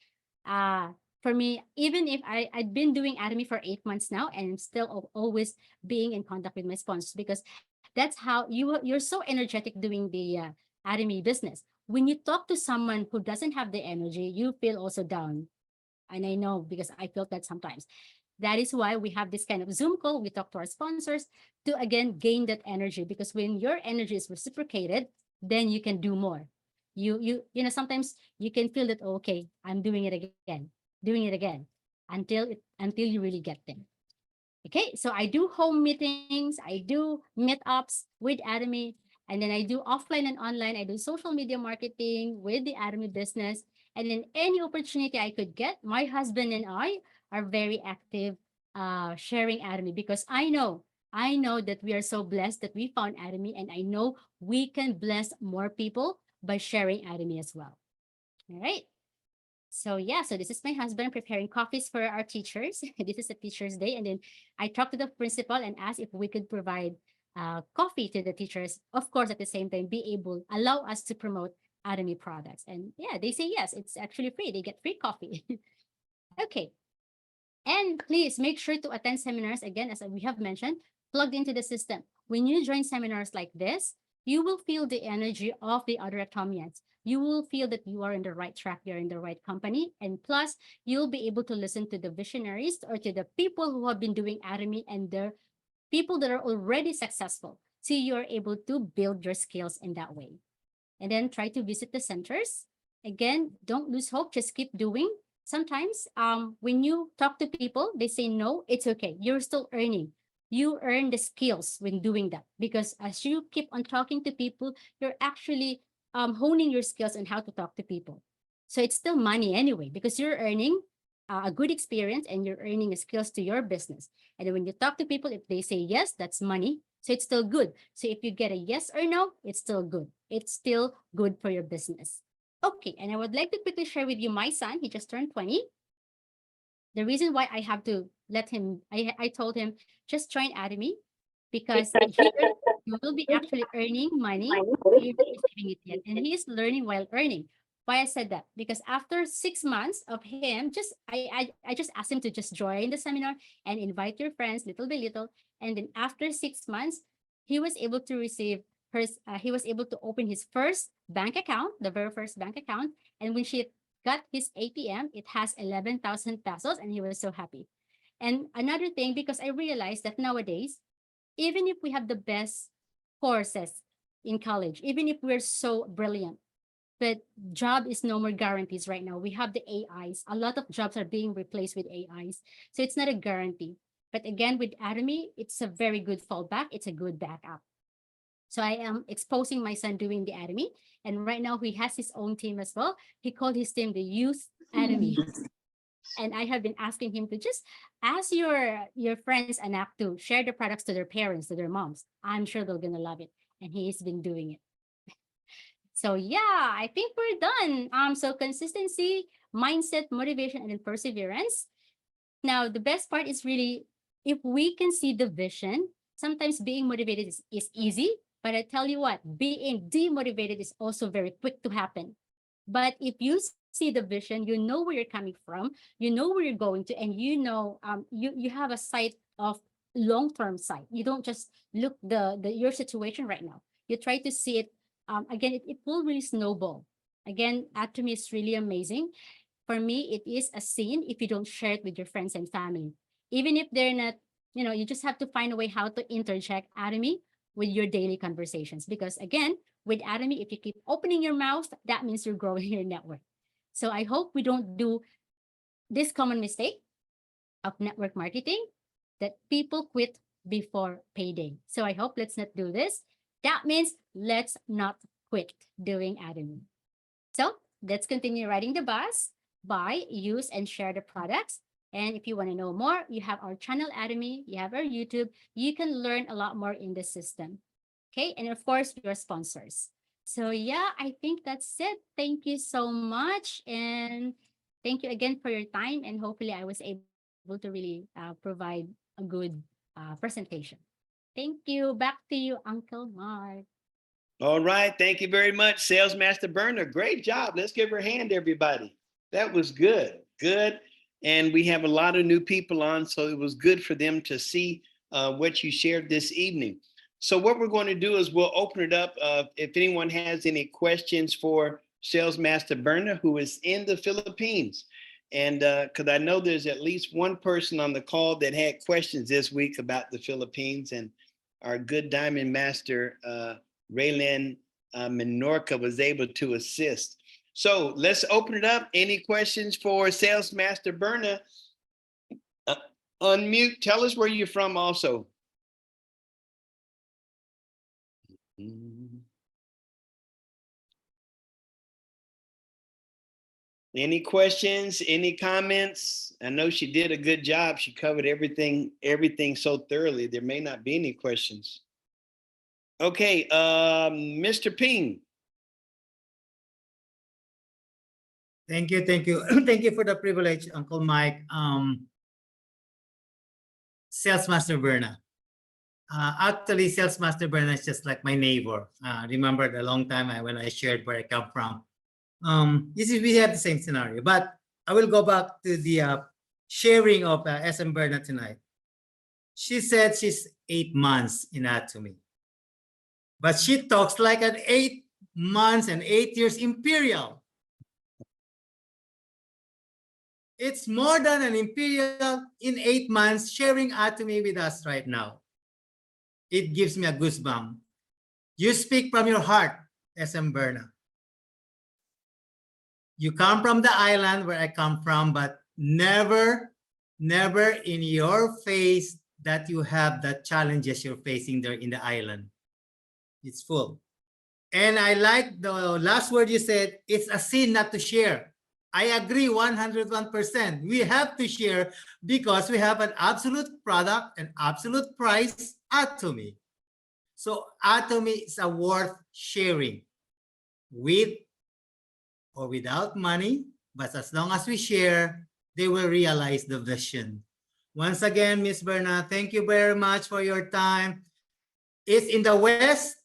For me, even if I've been doing Atomy for 8 months now, and I'm still always being in contact with my sponsors because that's how you're so energetic doing the Atomy business. When you talk to someone who doesn't have the energy, you feel also down. And I know because I felt that sometimes. That is why we have this kind of Zoom call. We talk to our sponsors to again gain that energy, because when your energy is reciprocated, then you can do more. Sometimes you can feel that, oh, okay, I'm doing it again until you really get them. Okay, so I do home meetings, I do meetups with Atomy, and then I do offline and online. I do social media marketing with the Atomy business. And in any opportunity I could get, my husband and I are very active sharing Atomy, because I know that we are so blessed that we found Atomy, and I know we can bless more people by sharing Atomy as well. All right. So yeah, so this is my husband preparing coffees for our teachers. This is a teacher's day. And then I talked to the principal and asked if we could provide coffee to the teachers. Of course, at the same time, allow us to promote Atomy products. And yeah, they say yes, it's actually free. They get free coffee. Okay. And please make sure to attend seminars, again, as we have mentioned, plugged into the system. When you join seminars like this, you will feel the energy of the other Atomians. You will feel that you are in the right track, you're in the right company. And plus, you'll be able to listen to the visionaries or to the people who have been doing Atomy and the people that are already successful. So you're able to build your skills in that way. And then try to visit the centers. Again, don't lose hope, just keep doing. Sometimes when you talk to people, they say, no, it's okay. You're still earning. You earn the skills when doing that, because as you keep on talking to people, you're actually honing your skills on how to talk to people. So it's still money anyway, because you're earning a good experience and you're earning skills to your business. And when you talk to people, if they say yes, that's money. So it's still good. So if you get a yes or no, it's still good. It's still good for your business. Okay, and I would like to quickly share with you my son. He just turned 20. The reason why I have to let him, I told him, just join Atomy, because you will be actually earning money, but you're not receiving it yet. And he is learning while earning. Why I said that? Because after 6 months of him, I just asked him to just join the seminar and invite your friends little by little. And then after 6 months, he was able to receive he was able to open his first bank account, the very first bank account. And when she got his ATM, it has 11,000 pesos, and he was so happy. And another thing, because I realized that nowadays, even if we have the best courses in college, even if we're so brilliant, but job is no more guarantees right now. We have the AIs. A lot of jobs are being replaced with AIs. So it's not a guarantee. But again, with Atomy, it's a very good fallback. It's a good backup. So I am exposing my son doing the Atomy. And right now he has his own team as well. He called his team the Youth Atomy. And I have been asking him to just ask your friends and app to share the products to their parents, to their moms. I'm sure they're gonna love it. And he's been doing it. So yeah, I think we're done. So consistency, mindset, motivation, and then perseverance. Now, the best part is really, if we can see the vision, sometimes being motivated is easy, but I tell you what, being demotivated is also very quick to happen. But if you see the vision, you know where you're coming from, you know where you're going to, and you know, you have a sight of long-term sight. You don't just look your situation right now. You try to see it. Again, it will really snowball. Again, Atomy is really amazing. For me, it is a sin if you don't share it with your friends and family. Even if they're not, you just have to find a way how to interject Atomy with your daily conversations. Because again, with Atomy, if you keep opening your mouth, that means you're growing your network. So I hope we don't do this common mistake of network marketing that people quit before payday. So I hope let's not do this. That means let's not quit doing Atomy. So let's continue riding the bus, buy, use, and share the products. And if you want to know more, you have our channel Atomy, you have our YouTube, you can learn a lot more in the system. Okay, and of course, your sponsors. So yeah, I think that's it. Thank you so much. And thank you again for your time. And hopefully I was able to really provide a good presentation. Thank you. Back to you, Uncle Mark. All right. Thank you very much, Sales Master Berna. Great job. Let's give her a hand, everybody. That was good. Good. And we have a lot of new people on, so it was good for them to see what you shared this evening. So what we're going to do is we'll open it up. If anyone has any questions for Sales Master Berna, who is in the Philippines. And because I know there's at least one person on the call that had questions this week about the Philippines, and our good Diamond Master, Raylan Menorca, was able to assist. So let's open it up. Any questions for Sales Master Berna? Unmute. Tell us where you're from also. Any questions? Any comments? I know she did a good job. She covered everything so thoroughly. There may not be any questions. Okay, Mr. Ping. Thank you. Thank you for the privilege, Uncle Mike. Sales Master Berna. Actually, Sales Master Berna is just like my neighbor. Remember the long time when I shared where I come from. We have the same scenario, but I will go back to the sharing of SM Berna tonight. She said she's 8 months in Atomy, but she talks like an 8 months and 8 years imperial. It's more than an imperial in 8 months sharing Atomy with us right now. It gives me a goosebump. You speak from your heart, SM Berna. You come from the island where I come from, but never in your face that you have the challenges you're facing there in the island. It's full. And I like the last word you said, it's a sin not to share. I agree 101%. We have to share because we have an absolute product, an absolute price, Atomy. So Atomy is a worth sharing with or without money, but as long as we share, they will realize the vision. Once again, Ms. Berna, thank you very much for your time. It's in the west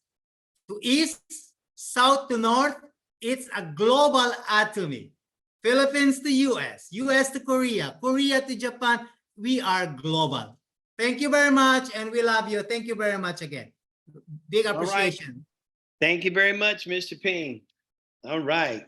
to east, south to north. It's a global Atomy. Philippines to US, US to Korea, Korea to Japan. We are global. Thank you very much, and we love you. Thank you very much again. Big appreciation. Right. Thank you very much, Mr. Ping. All right.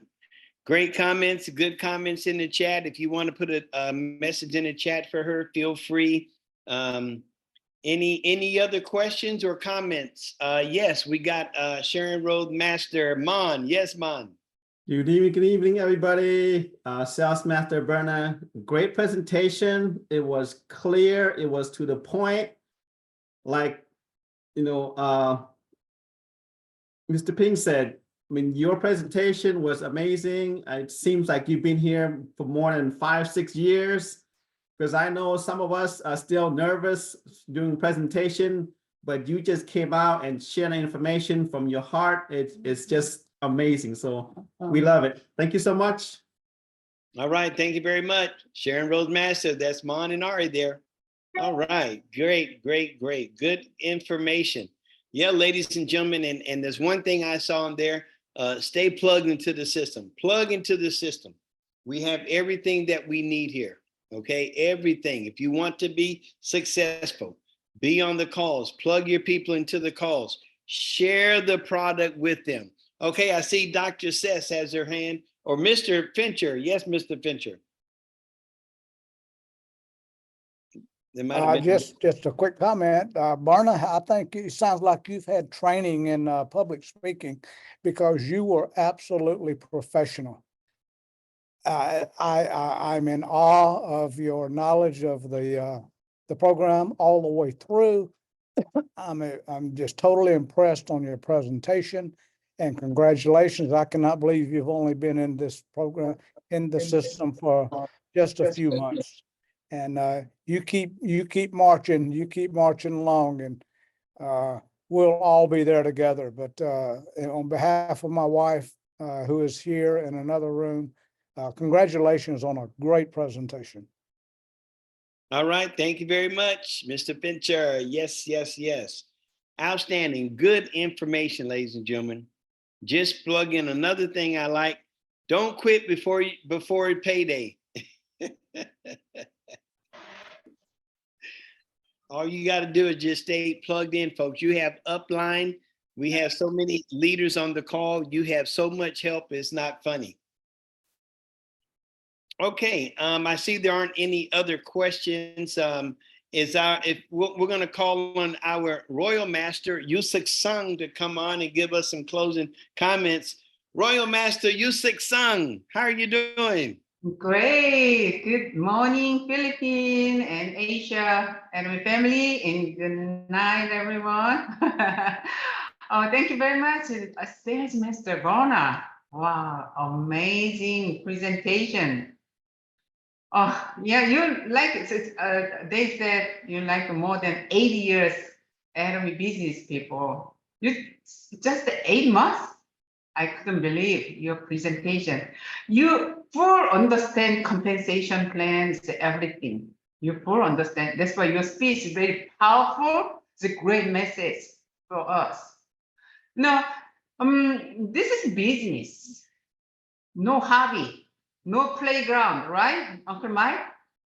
Great comments, good comments in the chat. If you want to put a message in the chat for her, feel free. Any other questions or comments? Yes, we got Sharon Road Master Mon. Yes, Mon. Good evening, everybody. Sales Master Berna, great presentation. It was clear. It was to the point. Like, Mr. Ping said, I mean, your presentation was amazing. It seems like you've been here for more than 5-6 years, because I know some of us are still nervous doing presentation, but you just came out and shared information from your heart. It's just amazing. So we love it. Thank you so much. All right. Thank you very much. Sharon Rose Master. That's Mon and Ari there. All right. Great. Good information. Yeah, ladies and gentlemen. And there's one thing I saw in there. Stay plugged into the system. Plug into the system. We have everything that we need here. Okay. Everything. If you want to be successful, Be on the calls, plug your people into the calls, share the product with them. Okay, I see Dr. Sess has her hand, or Mr. Fincher. Yes, Mr. Fincher. There might have been. Just a quick comment. Barna, I think it sounds like you've had training in public speaking because you were absolutely professional. I'm in awe of your knowledge of the program all the way through. I'm just totally impressed on your presentation, and congratulations. I cannot believe you've only been in this program, in the system for just a few months. And you keep marching along, and we'll all be there together. But and on behalf of my wife, who is here in another room, congratulations on a great presentation. All right, thank you very much, Mr. Fincher. Yes, yes, yes. Outstanding, good information, ladies and gentlemen. Just plug in another thing I like. Don't quit before payday. All you got to do is just stay plugged in, folks. You have upline. We have so many leaders on the call. You have so much help. It's not funny. Okay, I see there aren't any other questions. If we're going to call on our Royal Master Yusuk Sung to come on and give us some closing comments. Royal Master Yusuk Sung, how are you doing? Great. Good morning, Philippines and Asia and my family, and good night, everyone. Thank you very much, Sales Master Bona. Wow, amazing presentation. Oh, yeah, you like it. They said you like more than 80 years Atomy business people. You just 8 months? I couldn't believe your presentation. You full understand compensation plans, everything. You full understand. That's why your speech is very powerful. It's a great message for us. Now, this is business. No hobby, no playground, right, Uncle Mike?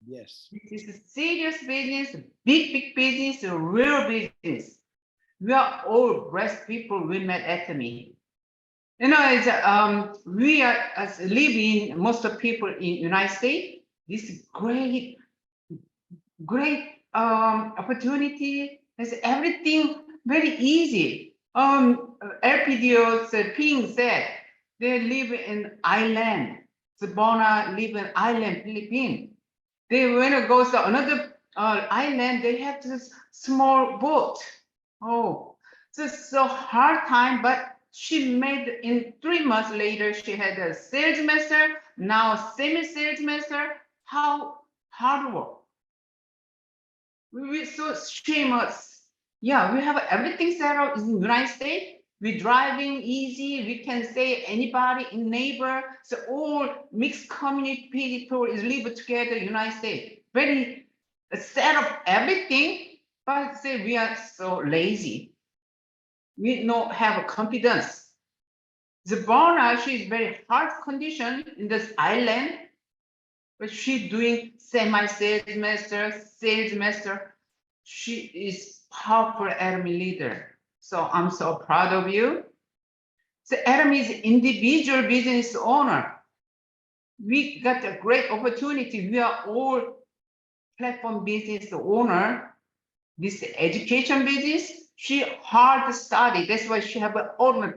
Yes. This is serious business, big business, real business. We are all blessed people we met Atomy. You know, it's, we are as living most of people in United States. This great opportunity. There's everything very easy. LPDO's Ping said they live in island. Sabona live in island, Philippines. They when it goes to another island, they have this small boat. Oh, it's a hard time, but she made in 3 months later, she had a sales master, now semi-sales master. How hard work. We so shame us. Yeah, we have everything set up in the United States. We're driving easy. We can say anybody in neighbor. So all mixed community people is live together in the United States. Very set up everything, but say we are so lazy. We don't have confidence. The Bona, she is very hard condition in this island, but she's doing semi-sales master, sales master. She is powerful Atomy leader. So I'm so proud of you. So Atomy is individual business owner. We got a great opportunity. We are all platform business owner. This education business, she hard study. That's why she have all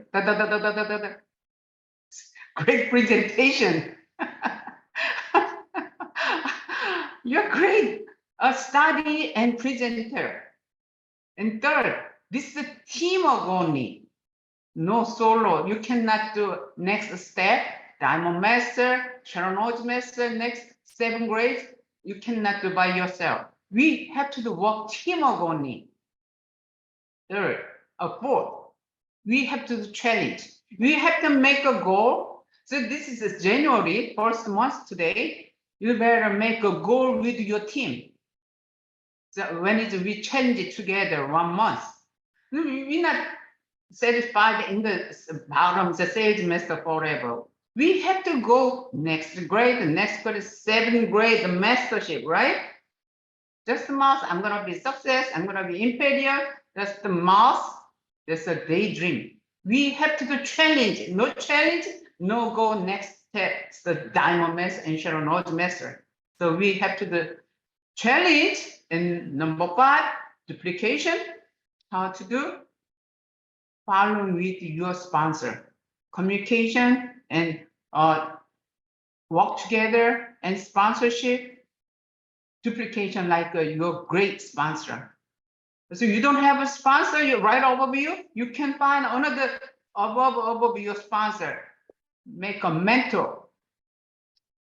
great presentation. You're great, a study and presenter. And third, this is a teamwork only, no solo. You cannot do next step, Diamond Master, Challenge Master, next 7 grades. You cannot do by yourself. We have to do work teamwork only. Third, fourth, we have to do challenge. We have to make a goal. So this is January, first month today. You better make a goal with your team. So when we challenge it together 1 month, we're not satisfied in the bottom, the sales master forever. We have to go next grade, 7th grade mastership, right? just the mouse. I'm gonna be success. I'm gonna be inferior. That's the mouse. That's a daydream. We have to do challenge. No challenge, no go next step. It's the diamond master and Sharon Rhodes master. So we have to do challenge. And number 5, duplication. How to do? Following with your sponsor. Communication and work together and sponsorship. Duplication like your great sponsor. So you don't have a sponsor, you right above you can find another above your sponsor. Make a mentor.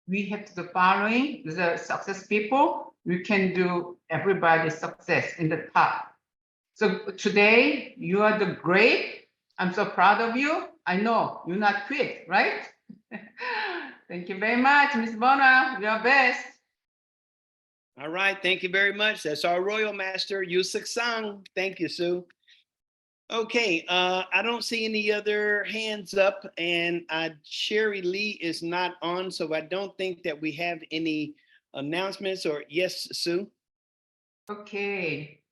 We have to do following the success people. We can do everybody's success in the top. So today you are the great. I'm so proud of you. I know you're not quit, right? Thank you very much, Ms. Bona. You're best. All right, thank you very much. That's our Royal Master, Yusuk Sang. Thank you, Sue. Okay, I don't see any other hands up, and Sherry Lee is not on, so I don't think that we have any announcements. Or yes, Sue? Okay.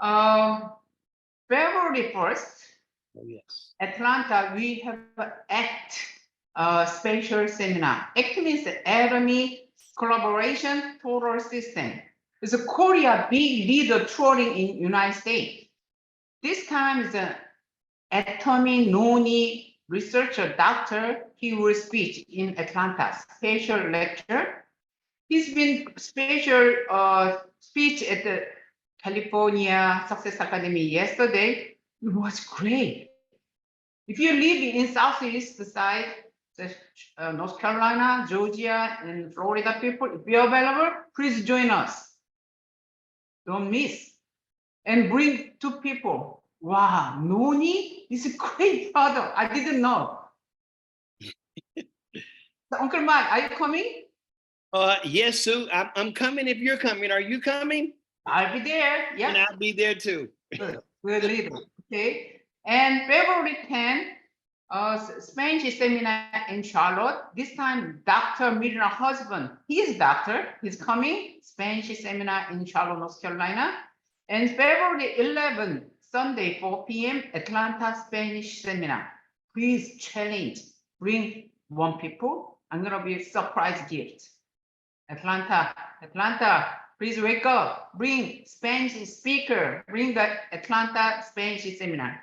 February 1st, Oh, yes. Atlanta, we have an ACT special seminar. ACT means the Atomy Collaboration Total System. It's a Korea big leader touring in United States. This time is an Atomy Noni researcher, doctor. He will speak in Atlanta, special lecture. He's been special speech at the California Success Academy yesterday. It was great. If you live in Southeast side, North Carolina, Georgia, and Florida people, if you're available, please join us. Don't miss. And bring 2 people. Wow, Noni is a great product. I didn't know. So, Uncle Mike, are you coming? Yes, Sue, I'm coming if you're coming. Are you coming? I'll be there. And Yeah. I'll be there too. Good leader. Okay. And February 10, Spanish seminar in Charlotte. This time, Dr. Mirna husband, he is doctor. He's coming. Spanish seminar in Charlotte, North Carolina. And February 11, Sunday, 4 p.m., Atlanta Spanish seminar. Please challenge. Bring 1 people. I'm gonna be a surprise gift. Atlanta, please wake up. Bring Spanish speaker. Bring the Atlanta Spanish seminar.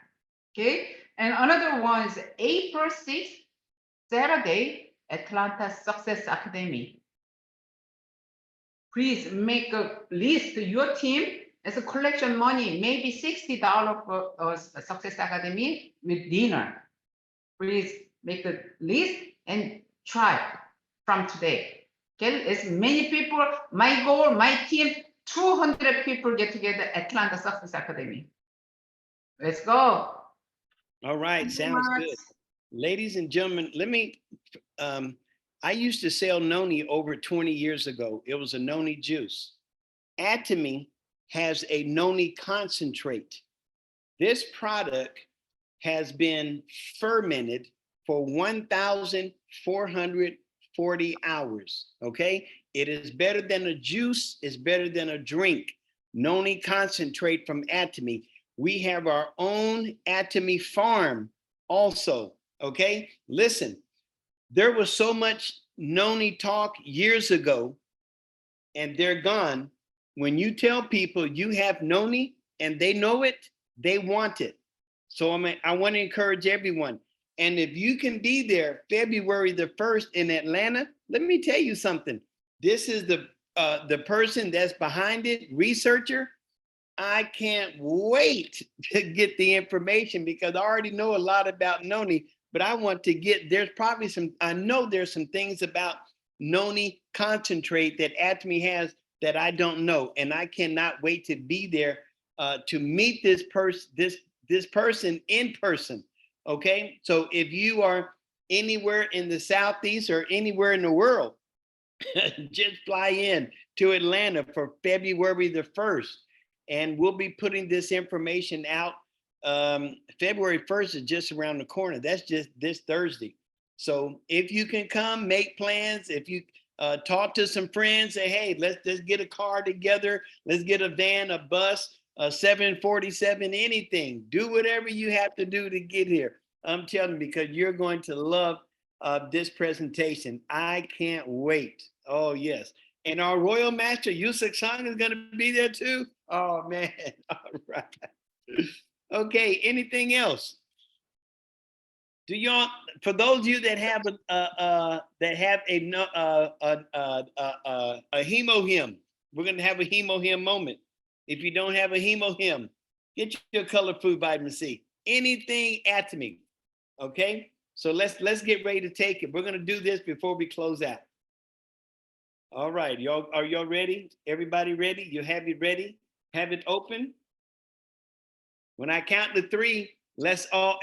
Okay. And another one is April 6th, Saturday, Atlanta Success Academy. Please make a list to your team as a collection money, maybe $60 for Success Academy with dinner. Please make a list and try from today. Okay, as many people, my goal, my team, 200 people get together at Atlanta Success Academy. Let's go. All right, Thank you sounds much. good. Ladies and gentlemen, let me, I used to sell noni over 20 years ago. It was a noni juice. Atomy has a noni concentrate. This product has been fermented for 1,440 hours, okay? It is better than a juice, it's better than a drink. Noni concentrate from Atomy. We have our own Atomy farm also, okay? Listen, there was so much noni talk years ago, and they're gone. When you tell people you have noni and they know it, they want it. So I want to encourage everyone. And if you can be there February the 1st in Atlanta, let me tell you something. This is the person that's behind it, researcher. I can't wait to get the information because I already know a lot about noni, but I want to get, there's probably some, I know there's some things about noni concentrate that Atomy has that I don't know. And I cannot wait to be there to meet this person in person. Okay. So if you are anywhere in the Southeast or anywhere in the world, just fly in to Atlanta for February the 1st. And we'll be putting this information out. February 1st is just around the corner. That's just this Thursday. So if you can come, make plans. If you talk to some friends, say, hey, let's get a car together. Let's get a van, a bus, a 747, anything. Do whatever you have to do to get here. I'm telling you, because you're going to love this presentation. I can't wait. Oh, yes. And our Royal Master, Yusuk Sang, is going to be there too. Oh, man. All right. Okay, anything else? Do y'all, for those of you that have a hemo hymn, we're going to have a hemo hymn moment. If you don't have a hemo hymn, get your color food vitamin C. Anything Atomy. Okay, so let's get ready to take it. We're going to do this before we close out. All right, y'all, are y'all ready? Everybody ready? You have it ready? Have it open? When I count to three,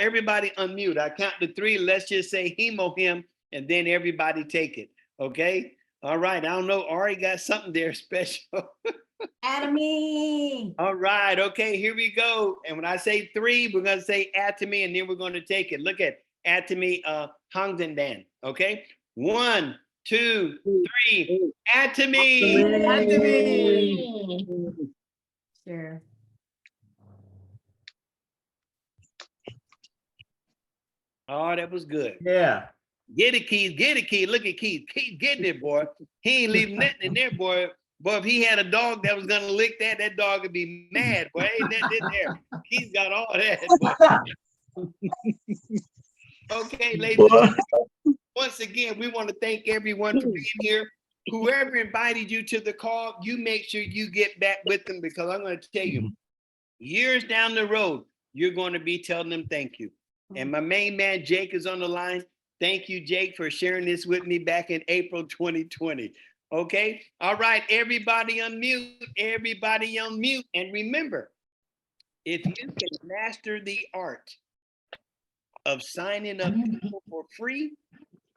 everybody unmute. I count to three, let's just say hemo hymn, and then everybody take it. Okay? All right, I don't know, Ari got something there special. Atomy. All right, okay, here we go. And when I say three, we're gonna say Atomy, and then we're gonna take it. Look at Atomy Hangden Dan. Okay? 1, 2, 3, Atomy. Atomy. Sure. Oh, that was good. Yeah. Get it, Keith. Get it, Keith. Look at Keith. Keith getting it, boy. He ain't leaving nothing in there, boy. Boy, if he had a dog that was gonna lick that dog would be mad, boy. Ain't nothing in there. Keith's got all that, boy. Okay, ladies and gentlemen. Once again, we want to thank everyone for being here. Whoever invited you to the call, you make sure you get back with them, because I'm going to tell you, years down the road, you're going to be telling them thank you. And my main man, Jake, is on the line. Thank you, Jake, for sharing this with me back in April 2020. Okay? All right, everybody unmute. Everybody unmute. And remember, if you can master the art of signing up people for free,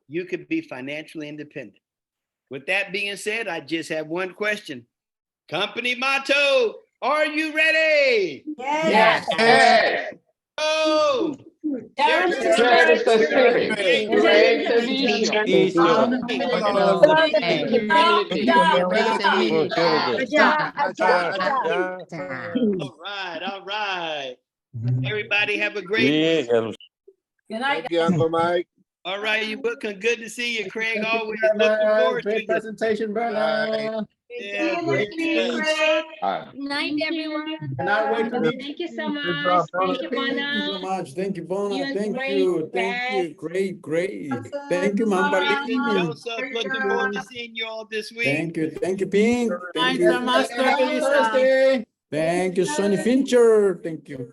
you could be financially independent. With that being said, I just have one question. Company motto, are you ready? Yes. Yes. Oh, There there's is the There is the spirit. spirit. Great the vision. Humility. All right, all right. Everybody have a great one. Good night. Thank you, Uncle Mike. All right, you're welcome. Good to see you, Craig. Thank you, Always looking Bernard. forward to Great you. presentation, Bernard. Yeah, Great speech. Night, everyone. Cannot wait to meet Thank you so much. Thank Thank you, Thank you so Bona. much. Thank you, Bona. You Thank great, you. Thank you. best. Great, great. Thank you, Mambalini. Joseph, looking forward to seeing you all this week. Thank you. Thank you, Pink. Thank Thanks, you. Master Happy Elisa. Thursday. Thank you, Sonny Fincher. Thank you.